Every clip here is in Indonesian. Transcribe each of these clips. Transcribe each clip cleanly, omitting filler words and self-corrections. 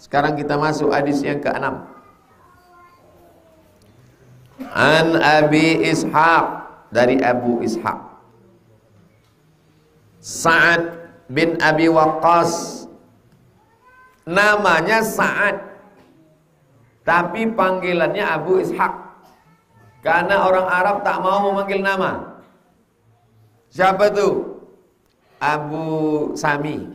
Sekarang kita masuk hadis yang ke-6. An Abi Ishaq, dari Abu Ishaq, Sa'ad bin Abi Waqqas. Namanya Sa'ad, tapi panggilannya Abu Ishaq, karena orang Arab tak mau memanggil nama. Siapa tuh? Abu Sami,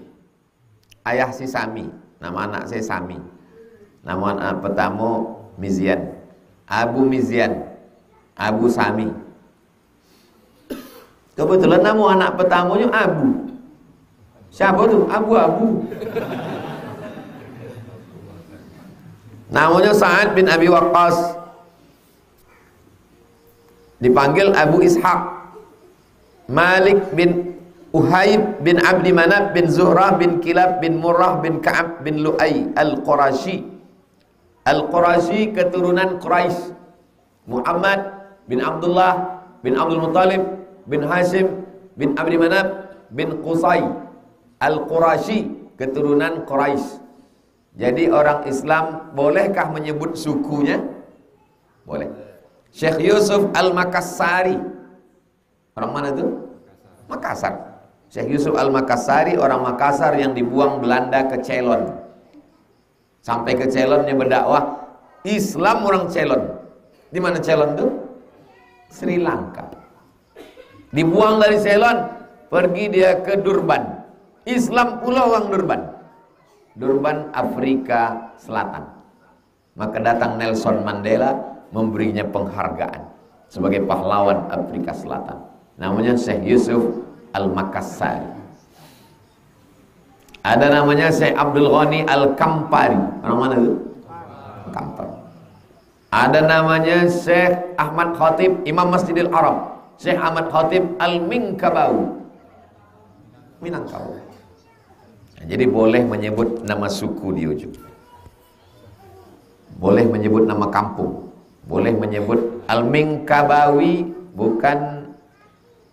ayah si Sami. Nama anak saya Sami. Nama anak pertama Mizyan, Abu Mizyan, Abu Sami. Kebetulan nama anak pertamanya Abu. Siapa tuh? Abu-Abu. Namanya Sa'ad bin Abi Waqqas. Dipanggil Abu Ishaq. Malik bin Uhayb bin Abdi Manaf bin Zuhrah bin Kilab bin Murrah bin Ka'ab bin Lu'ay Al-Qurashi. Al-Qurashi keturunan Quraisy. Muhammad bin Abdullah bin Abdul Muttalib bin Hashim bin Abdi Manaf bin Qusay. Al-Qurashi keturunan Quraisy. Jadi orang Islam bolehkah menyebut sukunya? Boleh. Syekh Yusuf Al-Makassari. Orang mana itu? Makassar. Syekh Yusuf Al-Makassari orang Makassar yang dibuang Belanda ke Ceylon. Sampai ke Ceylon dia berdakwah Islam orang Ceylon. Di mana Ceylon itu? Sri Lanka. Dibuang dari Ceylon, pergi dia ke Durban. Islam pula orang Durban. Durban, Afrika Selatan. Maka datang Nelson Mandela memberinya penghargaan sebagai pahlawan Afrika Selatan. Namanya Syekh Yusuf Al-Makassari. Ada namanya Syekh Abdul Ghani Al-Kampari. Orang mana itu? Kampar. Ada namanya Syekh Ahmad Khatib, Imam Masjidil Haram. Syekh Ahmad Khatib Al-Minkabawi, Minangkabau. Nah, jadi boleh menyebut nama suku di ujung, boleh menyebut nama kampung, boleh menyebut Al-Minkabawi, bukan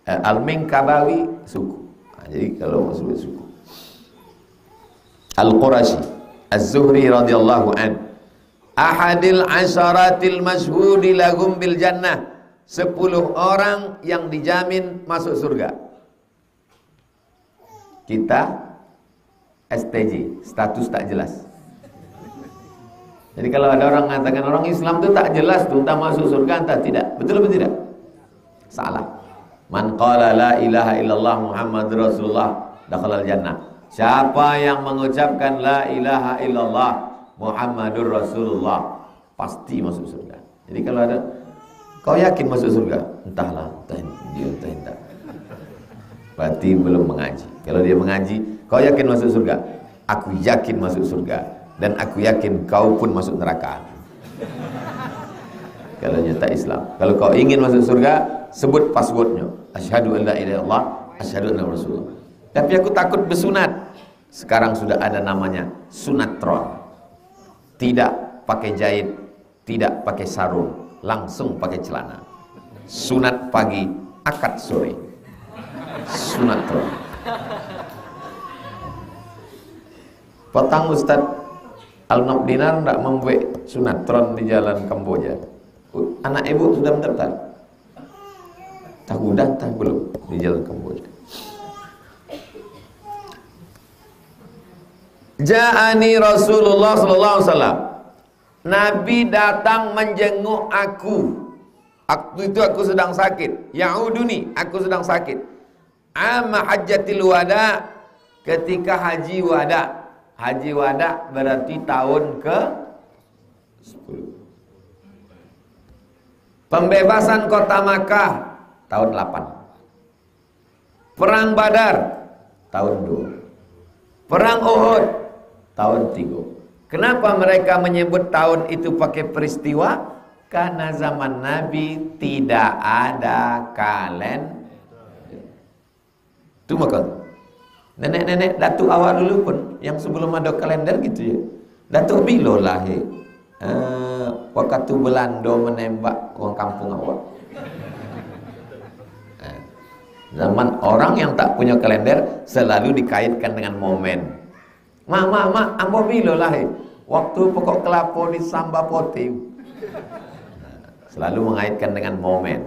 Al-Minkabawi suku. Nah, jadi kalau mau sebut suku Al-Qurashi Az-Zuhri radhiyallahu an, ahadil asyaratil masyhudi lahum bil jannah, 10 orang yang dijamin masuk surga. Kita STJ, status tak jelas. Jadi kalau ada orang mengatakan orang Islam itu tak jelas tuh, entah masuk surga entah tidak, betul atau tidak? Salah. Man qala la ilaha illallah Muhammadur Rasulullah dakhalal jannah. Siapa yang mengucapkan la ilaha illallah Muhammadur Rasulullah pasti masuk surga. Jadi kalau ada, kau yakin masuk surga? Entahlah, entah tidak. Berarti belum mengaji. Kalau dia mengaji, kau yakin masuk surga? Aku yakin masuk surga, dan aku yakin kau pun masuk neraka. Kalau nyata Islam. Kalau kau ingin masuk surga, sebut passwordnya. Asyhadu an la ilaha illallah, asyhadu anna Rasulullah. Tapi aku takut bersunat. Sekarang sudah ada namanya sunatron. Tidak pakai jahit, tidak pakai sarung, langsung pakai celana. Sunat pagi, akad sore. Sunatron. Petang Ustaz Al-Nabdinar tidak membuat sunatron di jalan Kamboja. Anak ibu sudah mendaftar? Tak udah, tak belum di jalan Kamboja. Ja'ani Rasulullah sallallahu alaihi wasallam. Nabi datang menjenguk aku. Waktu itu aku sedang sakit. Ya'uduni, aku sedang sakit. Amma hajjatil wada, ketika haji wada. Haji wada berarti tahun ke 10. Pembebasan kota Makkah tahun 8. Perang Badar tahun 2. Perang Uhud tahun 3. Kenapa mereka menyebut tahun itu pakai peristiwa? Karena zaman Nabi tidak ada kalender. Itu maka nenek-nenek datuk awak dulu pun yang sebelum ada kalender gitu ya. Datuk bilo lahir. Waktu Belanda menembak orang kampung awak. Zaman orang yang tak punya kalender selalu dikaitkan dengan momen. Mak, ambo bilo lahir. Waktu pokok kelapa di samba pote. Selalu mengaitkan dengan momen.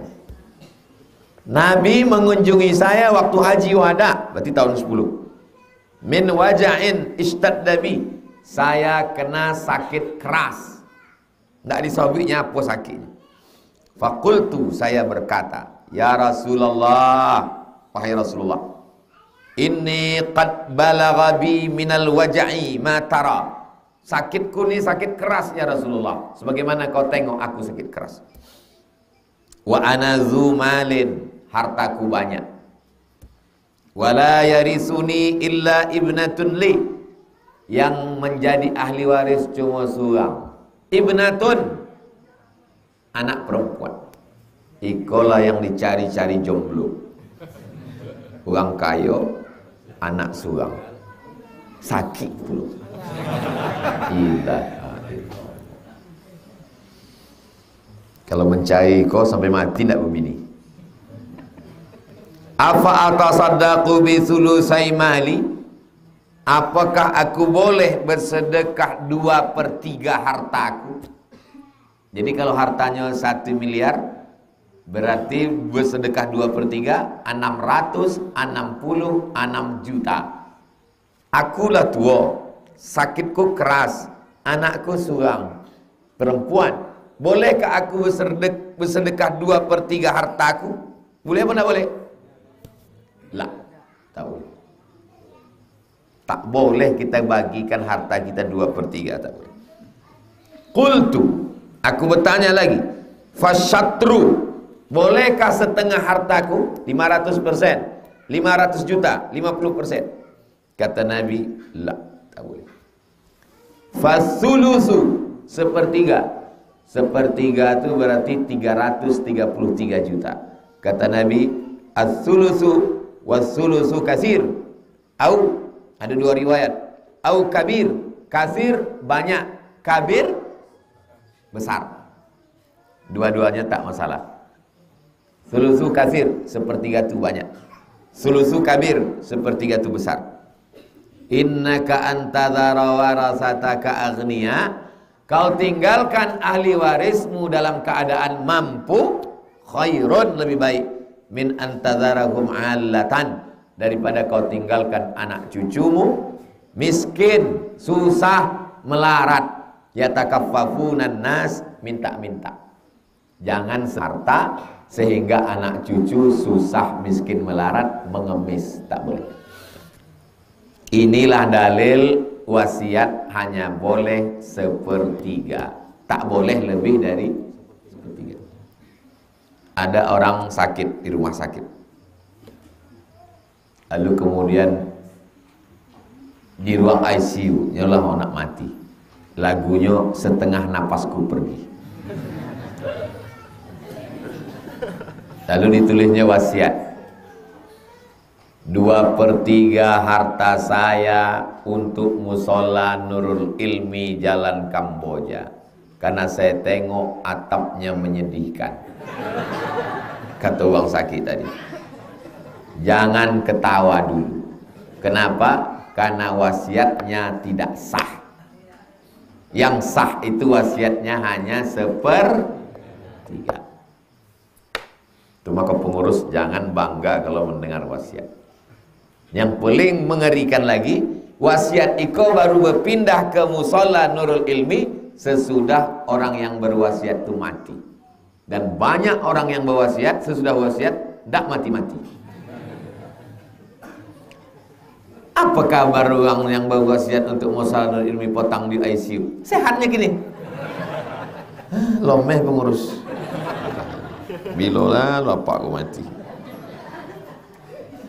Nabi mengunjungi saya waktu haji wada, berarti tahun 10. Min waja'in ishtaddabi, saya kena sakit keras. Tidak disobiknya apa sakitnya. Fakultu, saya berkata, ya Rasulullah, wahai Rasulullah, inni qad balagha bi minal waja'i ma tara. Sakitku ni sakit keras ya Rasulullah, sebagaimana kau tengok aku sakit keras. Wa ana zu malin, hartaku banyak. Wala yarisuni illa ibnatun li, yang menjadi ahli waris cuma seorang. Ibnatun, anak perempuan. Ikolah yang dicari-cari jomblo. Orang kaya, anak seorang. Sakit dulu. Kalau mencari kau sampai mati tidak berbini. Afa atasaddaqu bi thulusai mali, apakah aku boleh bersedekah 2/3 hartaku? Jadi kalau hartanya 1 miliar, berarti bersedekah 2/3, 666 juta. Akulah tua, sakitku keras, anakku seorang perempuan. Bolehkah aku bersedekah 2/3 hartaku? Boleh apa tidak boleh? Lah, tak boleh. Tak boleh kita bagikan harta kita 2/3, tak boleh. Qultu, aku bertanya lagi, fasyatru, bolehkah setengah hartaku? 500%, 500 juta, 50%. Kata Nabi, la, tak boleh. Fasulusu, 1/3. 1/3 itu berarti 333 juta. Kata Nabi, as-sulusu was-sulusu kasir. Au, ada 2 riwayat. Au kabir, kasir banyak, kabir besar. Dua-duanya tak masalah. Sulusu kasir, 1/3 itu banyak. Sulusu kabir, 1/3 itu besar. Innaka antadhara warasataka aghniya, kau tinggalkan ahli warismu dalam keadaan mampu, khairun, lebih baik, min antadharahum allatan, daripada kau tinggalkan anak cucumu miskin, susah, melarat, yatakaffafunan nas, minta-minta. Jangan harta sehingga anak cucu susah, miskin, melarat, mengemis, tak boleh. Inilah dalil wasiat hanya boleh 1/3, tak boleh lebih dari 1/3. Ada orang sakit di rumah sakit, lalu kemudian di ruang ICU, nyalah mau nak mati, lagunya setengah napasku pergi. Lalu ditulisnya wasiat, 2/3 harta saya untuk musola Nurul Ilmi Jalan Kamboja, karena saya tengok atapnya menyedihkan. Kata orang sakit tadi, jangan ketawa dulu. Kenapa? Karena wasiatnya tidak sah. Yang sah itu wasiatnya hanya 1/3. Itu maka pengurus jangan bangga kalau mendengar wasiat. Yang paling mengerikan lagi, wasiat iko baru berpindah ke musola Nurul Ilmi sesudah orang yang berwasiat itu mati. Dan banyak orang yang berwasiat sesudah wasiat tidak mati-mati. Apa kabar orang yang berwasiat untuk musola Nurul Ilmi potang di ICU? Sehatnya gini. Lomeh pengurus. Bilolah bapak aku mati.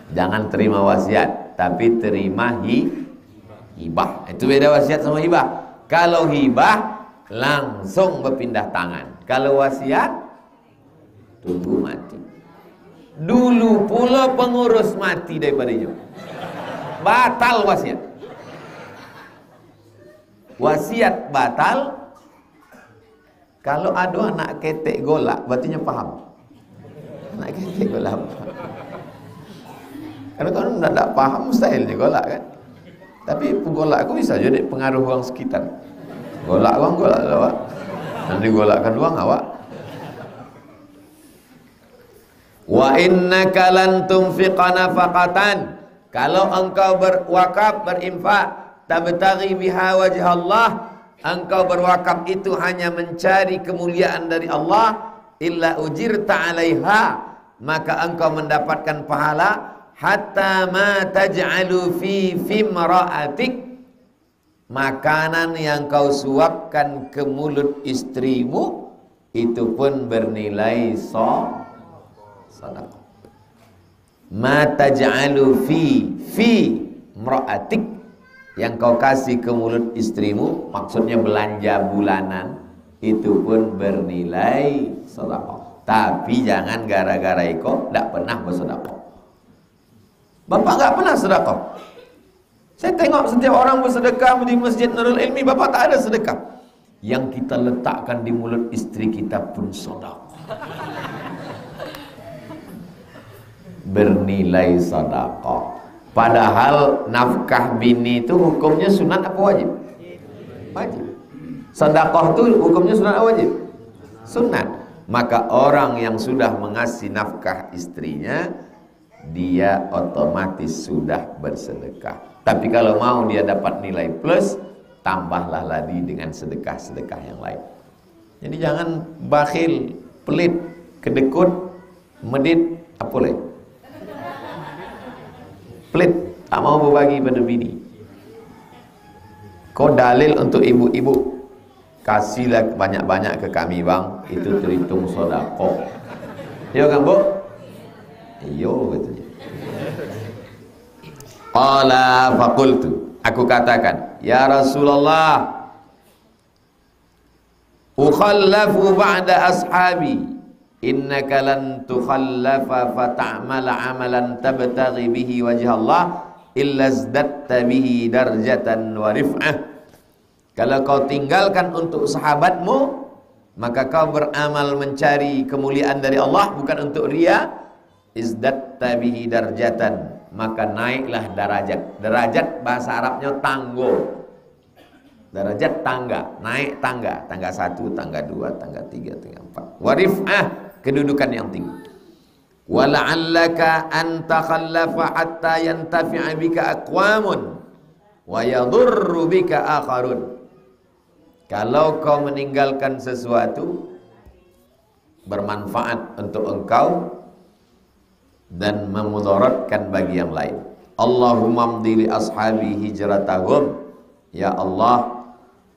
Jangan terima wasiat, tapi terima hibah. Itu beda wasiat sama hibah. Kalau hibah langsung berpindah tangan. Kalau wasiat tunggu mati. Dulu pula pengurus mati daripadanya. Batal wasiat. Wasiat batal kalau ada anak ketek golak, berarti paham. Anak ketek golak. Karena kan tidak paham stylenya golak kan. Tapi penggolak aku bisa jadi pengaruh orang sekitar. Golak uang, golak awak. Nanti golakkan uang awak. Wa innaka lan tunfiqa nafaqatan, kalau engkau berwakaf, berinfak, tabtaghi biha wajh Allah, engkau berwakaf itu hanya mencari kemuliaan dari Allah, illa ujirta 'alaiha, maka engkau mendapatkan pahala, hatta ma taj'alu fi fimra'atik, makanan yang kau suapkan ke mulut istrimu itu pun bernilai sedekah. Ma taj'alu fi imra'atik, yang kau kasih ke mulut istrimu, maksudnya belanja bulanan, itu pun bernilai sedekah. Tapi jangan gara-gara iko tidak pernah bersedekah. Bapak nggak pernah sedekah. Saya tengok setiap orang bersedekah di Masjid Nurul Ilmi, bapak tak ada sedekah. Yang kita letakkan di mulut istri kita pun sedekah. Bernilai sedekah. Padahal nafkah bini itu hukumnya sunat apa wajib? Wajib. Sedekah itu hukumnya sunat apa wajib? Sunat. Maka orang yang sudah mengasih nafkah istrinya, dia otomatis sudah bersedekah. Tapi kalau mau dia dapat nilai plus, tambahlah lagi dengan sedekah-sedekah yang lain. Jadi jangan bakhil, pelit, kedekut, medit, apa lagi? Pelit, tak mau berbagi pada bini. Kau dalil untuk ibu-ibu, kasihlah banyak-banyak ke kami bang, itu terhitung sedekah. Ya kan bu? Iyo katanya. Qala faqultu, aku katakan, ya Rasulullah, ukhallafu ba'da ashabi, innaka lan tukhallafa fata'mala amalan tabtaghi bihi wajha Allah illa izdatta bihi darjatan wa rif'ah. Kalau kau tinggalkan untuk sahabatmu, maka kau beramal mencari kemuliaan dari Allah bukan untuk riya, izdatta bihi darjatan, maka naiklah derajat. Derajat bahasa Arabnya tanggo. Derajat tangga, naik tangga, tangga 1, tangga 2, tangga 3, tangga 4. Warif'ah, kedudukan yang tinggi. Wala'allaka an takhallafa hatta yantafi'a bika aqwamun wa yadurru bika akharun. Kalau kau meninggalkan sesuatu bermanfaat untuk engkau dan memudaratkan bagi yang lain. Allahumma amdi li ashabi hijratahum, ya Allah,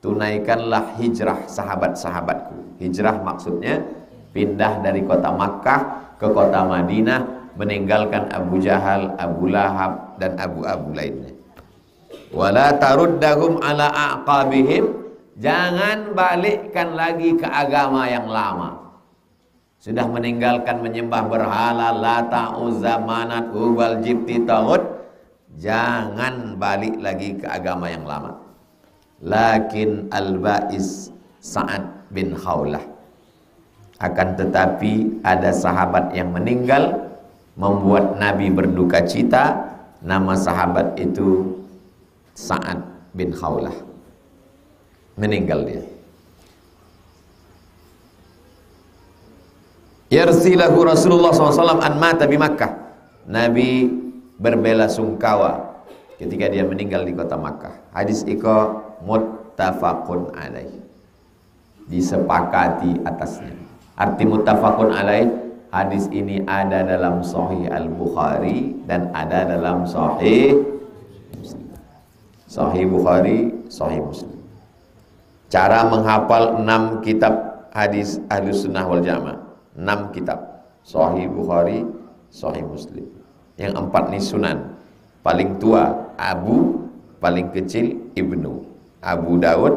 tunaikanlah hijrah sahabat-sahabatku. Hijrah maksudnya pindah dari kota Makkah ke kota Madinah, meninggalkan Abu Jahal, Abu Lahab dan abu-abu lainnya. Wala taruddahum ala aqabihim, jangan balikkan lagi ke agama yang lama. Sudah meninggalkan menyembah berhala, Lata, Uzza, Manat, Hubal, Jibti, Taghut, jangan balik lagi ke agama yang lama. Lakin al-ba'is Sa'ad bin Khawlah, akan tetapi ada sahabat yang meninggal membuat Nabi berduka cita. Nama sahabat itu Sa'ad bin Khawlah. Meninggal dia. Yarsilahu Rasulullah SAW an mata di Makkah. Nabi berbela sungkawa ketika dia meninggal di kota Makkah. Hadis iko muttafaqun alaih, disepakati atasnya. Arti muttafaqun alaih, hadis ini ada dalam Sahih Al-Bukhari dan ada dalam Sahih Muslim. Sahih Bukhari, Sahih Muslim. Cara menghafal 6 kitab hadis Ahlus Sunnah wal Jamaah. 6 kitab, Sahih Bukhari, Sahih Muslim. Yang 4 ini sunan. Paling tua Abu, paling kecil Ibnu. Abu Daud,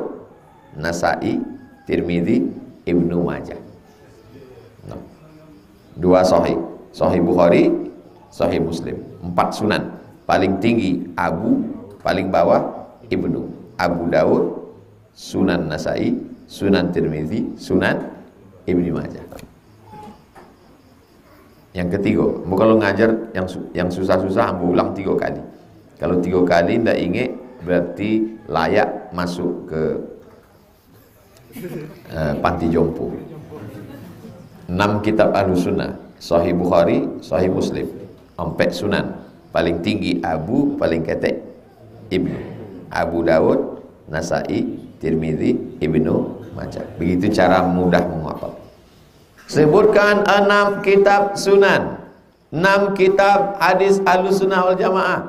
Nasai, Tirmidzi, Ibnu Majah. 2 Sahih, Sahih Bukhari, Sahih Muslim. 4 sunan. Paling tinggi Abu, paling bawah Ibnu. Abu Daud, Sunan Nasai, Sunan Tirmidzi, Sunan Ibnu Majah. Yang ketiga, kalau ngajar yang susah-susah ambil ulang 3 kali. Kalau 3 kali tidak ingat, berarti layak masuk ke panti jompo. 6 kitab Ahlussunnah, Sahih Bukhari, Sahih Muslim, 4 sunan. Paling tinggi Abu, paling ketek Ibnu. Abu Dawud, Nasai, Tirmidzi, Ibnu Majah. Begitu cara mudah menghafal. Sebutkan 6 kitab sunan, 6 kitab hadis Ahlussunnah wal Jamaah.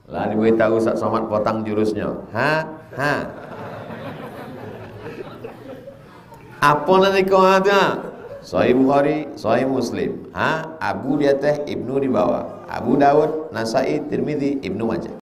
Lah diberitahu Ustaz Somad potang jurusnya. Apa nanti kau ada? Sahih Bukhari, Sahih Muslim. Abu di atas, Ibnu di bawah. Abu Dawud, Nasai, Tirmidzi, Ibnu Majah.